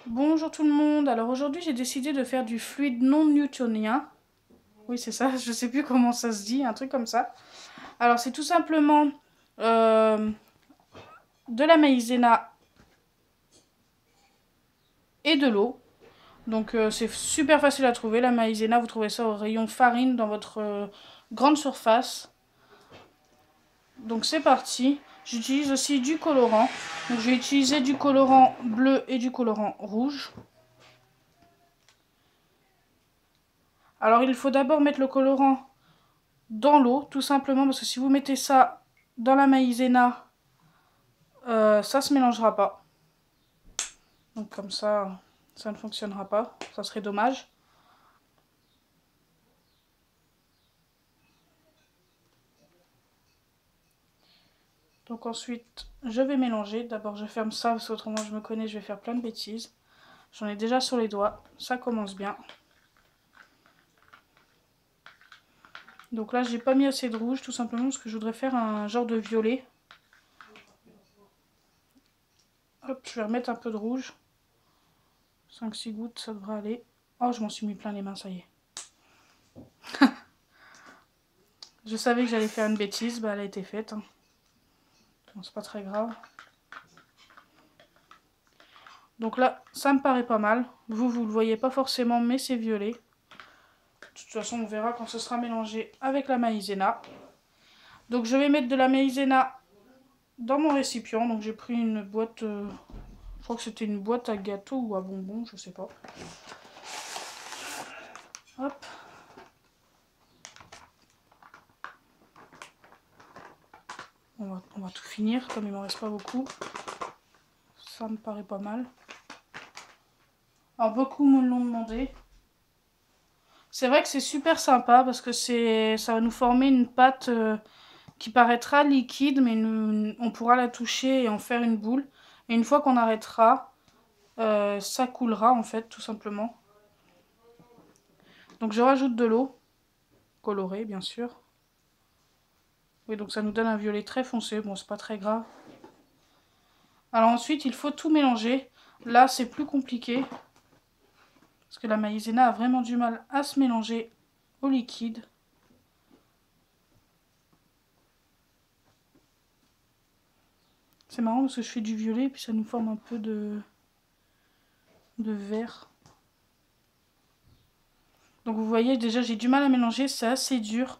Bonjour tout le monde, alors aujourd'hui j'ai décidé de faire du fluide non newtonien. Oui c'est ça, je sais plus comment ça se dit, un truc comme ça. Alors c'est tout simplement de la maïzena et de l'eau. Donc c'est super facile à trouver, la maïzena, vous trouvez ça au rayon farine dans votre grande surface. Donc c'est parti. J'utilise aussi du colorant. Donc je vais utiliser du colorant bleu et du colorant rouge. Alors il faut d'abord mettre le colorant dans l'eau, tout simplement, parce que si vous mettez ça dans la maïzena, ça se mélangera pas. Donc comme ça ne fonctionnera pas, ça serait dommage. Donc ensuite, je vais mélanger. D'abord, je ferme ça, parce qu'autrement, je me connais, je vais faire plein de bêtises. J'en ai déjà sur les doigts, ça commence bien. Donc là, j'ai pas mis assez de rouge, tout simplement, parce que je voudrais faire un genre de violet. Hop, je vais remettre un peu de rouge. 5-6 gouttes, ça devrait aller. Oh, je m'en suis mis plein les mains, ça y est. Je savais que j'allais faire une bêtise, bah elle a été faite. Hein. Bon, c'est pas très grave. Donc là, ça me paraît pas mal. Vous le voyez pas forcément, mais c'est violet. De toute façon, on verra quand ce sera mélangé avec la maïzena. Donc je vais mettre de la maïzena dans mon récipient. Donc j'ai pris une boîte, je crois que c'était une boîte à gâteau ou à bonbons, je sais pas. Hop. On va tout finir, comme il m'en reste pas beaucoup. Ça me paraît pas mal. Alors beaucoup me l'ont demandé. C'est vrai que c'est super sympa parce que ça va nous former une pâte qui paraîtra liquide, mais on pourra la toucher et en faire une boule. Et une fois qu'on arrêtera, ça coulera en fait, tout simplement. Donc je rajoute de l'eau, colorée bien sûr. Oui, donc ça nous donne un violet très foncé, bon c'est pas très grave. Alors ensuite, il faut tout mélanger. Là, c'est plus compliqué. Parce que la maïzena a vraiment du mal à se mélanger au liquide. C'est marrant parce que je fais du violet et puis ça nous forme un peu de vert. Donc vous voyez, déjà j'ai du mal à mélanger, c'est assez dur.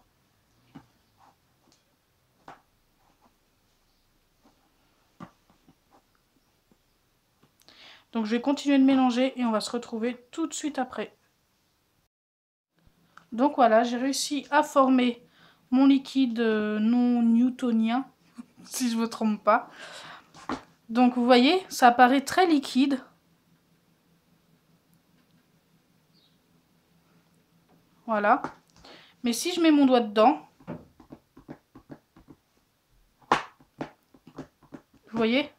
Donc je vais continuer de mélanger et on va se retrouver tout de suite après. Donc voilà, j'ai réussi à former mon liquide non newtonien, si je ne me trompe pas. Donc vous voyez, ça paraît très liquide. Voilà. Mais si je mets mon doigt dedans, vous voyez,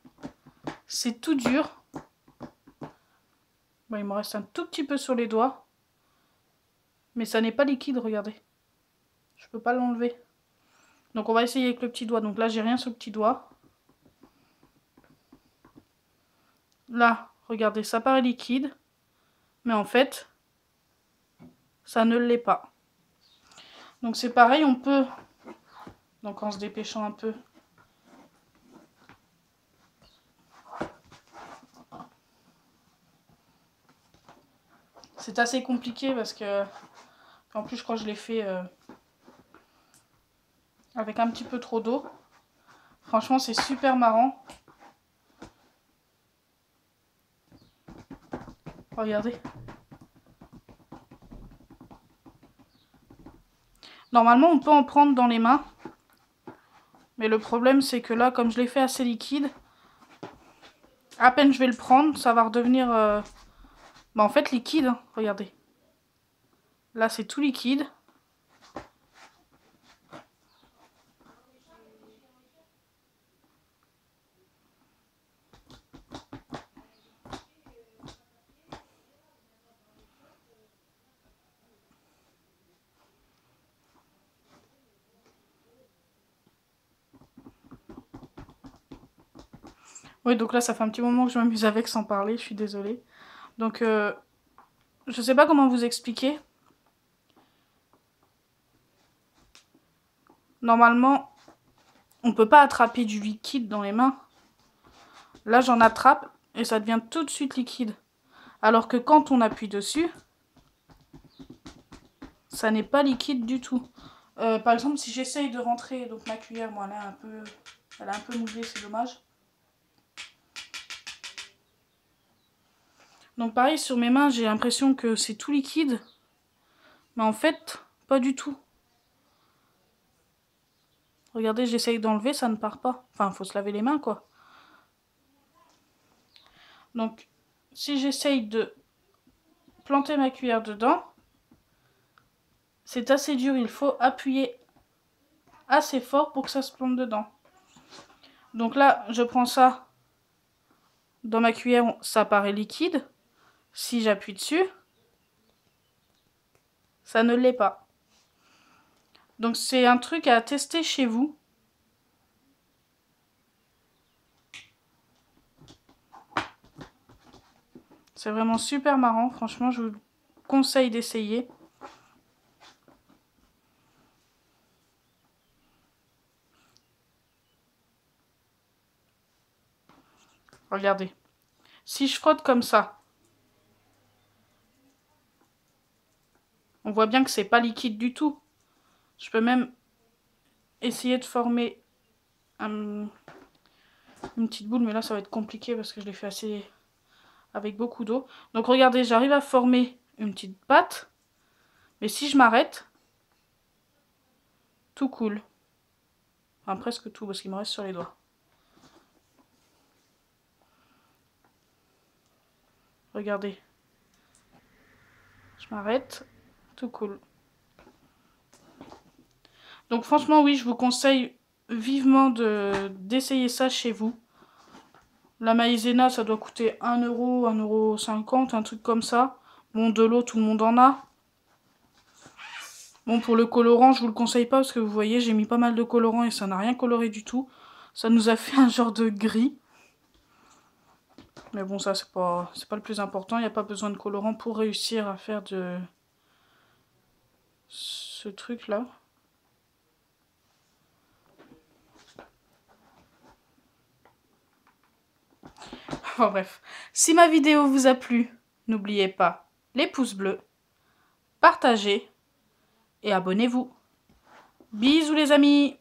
c'est tout dur. Bon, il me reste un tout petit peu sur les doigts. Mais ça n'est pas liquide, regardez. Je peux pas l'enlever. Donc on va essayer avec le petit doigt. Donc là, j'ai rien sur le petit doigt. Là, regardez, ça paraît liquide. Mais en fait, ça ne l'est pas. Donc c'est pareil, on peut, donc en se dépêchant un peu, c'est assez compliqué parce que, en plus je crois que je l'ai fait avec un petit peu trop d'eau. Franchement c'est super marrant. Regardez. Normalement on peut en prendre dans les mains. Mais le problème c'est que là, comme je l'ai fait assez liquide, à peine je vais le prendre, ça va redevenir en fait liquide. Hein. Regardez. Là c'est tout liquide. Oui, donc là, ça fait un petit moment que je m'amuse avec sans parler, je suis désolée. Donc, je sais pas comment vous expliquer. Normalement, on peut pas attraper du liquide dans les mains. Là, j'en attrape et ça devient tout de suite liquide. Alors que quand on appuie dessus, ça n'est pas liquide du tout. Par exemple, si j'essaye de rentrer, donc ma cuillère, moi, elle a un peu mouillé, c'est dommage. Donc pareil, sur mes mains, j'ai l'impression que c'est tout liquide. Mais en fait, pas du tout. Regardez, j'essaye d'enlever, ça ne part pas. Enfin, il faut se laver les mains, quoi. Donc, si j'essaye de planter ma cuillère dedans, c'est assez dur. Il faut appuyer assez fort pour que ça se plante dedans. Donc là, je prends ça dans ma cuillère, ça paraît liquide. Si j'appuie dessus, ça ne l'est pas. Donc c'est un truc à tester chez vous. C'est vraiment super marrant. Franchement, je vous conseille d'essayer. Regardez. Si je frotte comme ça, on voit bien que c'est pas liquide du tout. Je peux même essayer de former une petite boule, mais là ça va être compliqué parce que je l'ai fait assez avec beaucoup d'eau. Donc regardez, j'arrive à former une petite pâte, mais si je m'arrête, tout coule. Enfin presque tout parce qu'il me reste sur les doigts. Regardez. Je m'arrête, tout coule. Donc franchement oui, je vous conseille vivement d'essayer ça chez vous. La maïzena, ça doit coûter 1 euro, 1,50 €, un truc comme ça. Bon, de l'eau, tout le monde en a. Bon, pour le colorant, je vous le conseille pas parce que vous voyez, j'ai mis pas mal de colorant et ça n'a rien coloré du tout. Ça nous a fait un genre de gris. Mais bon, ça, c'est pas le plus important. Il n'y a pas besoin de colorant pour réussir à faire ce truc-là. Enfin bref, si ma vidéo vous a plu, n'oubliez pas les pouces bleus, partagez et abonnez-vous. Bisous les amis!